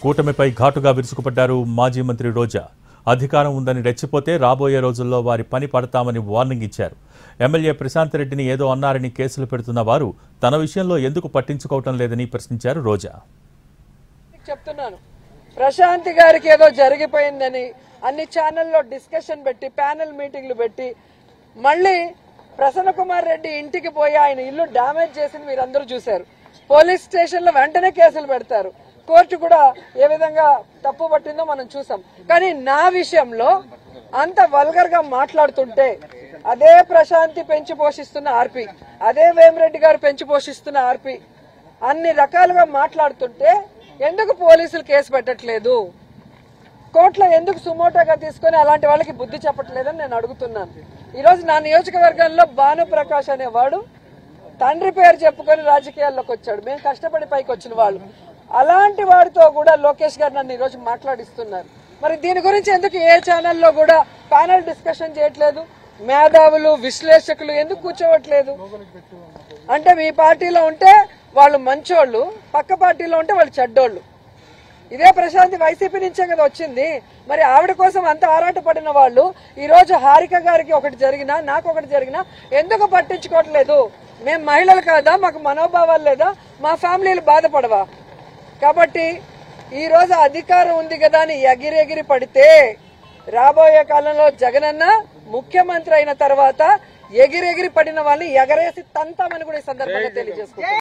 కూటమిపై ఘాటుగా విరుచుకుపడ్డారు మాజీ మంత్రి రోజా. అధికారం ఉందని రెచ్చిపోతే రాబోయే రోజుల్లో వారి పని పడతామని వార్నింగ్ ఇచ్చారు. ఎమ్మెల్యే ప్రశాంత్ రెడ్డిని ఏదో అన్నారని కేసులు పెడుతున్న వారు తన విషయంలో ఎందుకు పట్టించుకోవటం లేదని ప్రశ్నించారు రోజా. చెప్తున్నాను, ప్రశాంత్ గారికి ఏదో జరిగిపోయిందని అన్ని ఛానల్లో డిస్కషన్ పెట్టి ప్యానెల్ మీటింగ్లు పెట్టి మళ్ళీ ప్రసన్న కుమార్ రెడ్డి ఇంటికి పోయి ఆయన ఇల్లు డ్యామేజ్ చేసింది మీరందరూ చూశారు. పోలీస్ స్టేషన్ లో వెంటనే కేసులు పెడతారు. కోర్టు కూడా ఏ విధంగా తప్పు పట్టిందో మనం చూసాం. కానీ నా విషయంలో అంత వల్గర్ గా మాట్లాడుతుంటే అదే ప్రశాంతి పెంచి పోషిస్తున్న ఆర్పి, అదే వేమిరెడ్డి గారు పెంచి పోషిస్తున్న ఆర్పి అన్ని రకాలుగా మాట్లాడుతుంటే ఎందుకు పోలీసులు కేసు పెట్టట్లేదు, కోర్టులో ఎందుకు సుమోటోగా తీసుకుని అలాంటి వాళ్ళకి బుద్ధి చెప్పట్లేదని నేను అడుగుతున్నాను. ఈరోజు నా నియోజకవర్గంలో భానుప్రకాష్ అనేవాడు తండ్రి పేరు చెప్పుకొని రాజకీయాల్లోకి వచ్చాడు. మేము కష్టపడి పైకి వచ్చిన వాళ్ళు. అలాంటి వాడితో కూడా లోకేష్ గారు నన్ను ఈరోజు మాట్లాడిస్తున్నారు. మరి దీని గురించి ఎందుకు ఏ ఛానల్లో కూడా ప్యానల్ డిస్కషన్ చేయట్లేదు? మేధావులు విశ్లేషకులు ఎందుకు కూర్చోవట్లేదు? అంటే మీ పార్టీలో ఉంటే వాళ్ళు మంచోళ్ళు, పక్క పార్టీలో ఉంటే వాళ్ళు చెడ్డోళ్ళు. ఇదే ప్రశాంతి వైసీపీ నుంచే కదా వచ్చింది. మరి ఆవిడ కోసం అంత ఆరాట పడిన వాళ్ళు ఈ రోజు హారిక గారికి ఒకటి జరిగినా నాకు ఒకటి జరిగినా ఎందుకు పట్టించుకోవట్లేదు? మేము మహిళలు కాదా? మాకు మనోభావాలు లేదా? మా ఫ్యామిలీలు బాధపడవా? కాబట్టి ఈ రోజు అధికారం ఉంది కదా అని ఎగిరెగిరి పడితే రాబోయే కాలంలో జగనన్న ముఖ్యమంత్రి అయిన తర్వాత ఎగిరెగిరి పడిన వాళ్ళని ఎగరేసి తంతామని కూడా ఈ సందర్భంగా తెలియజేసుకుంటాం.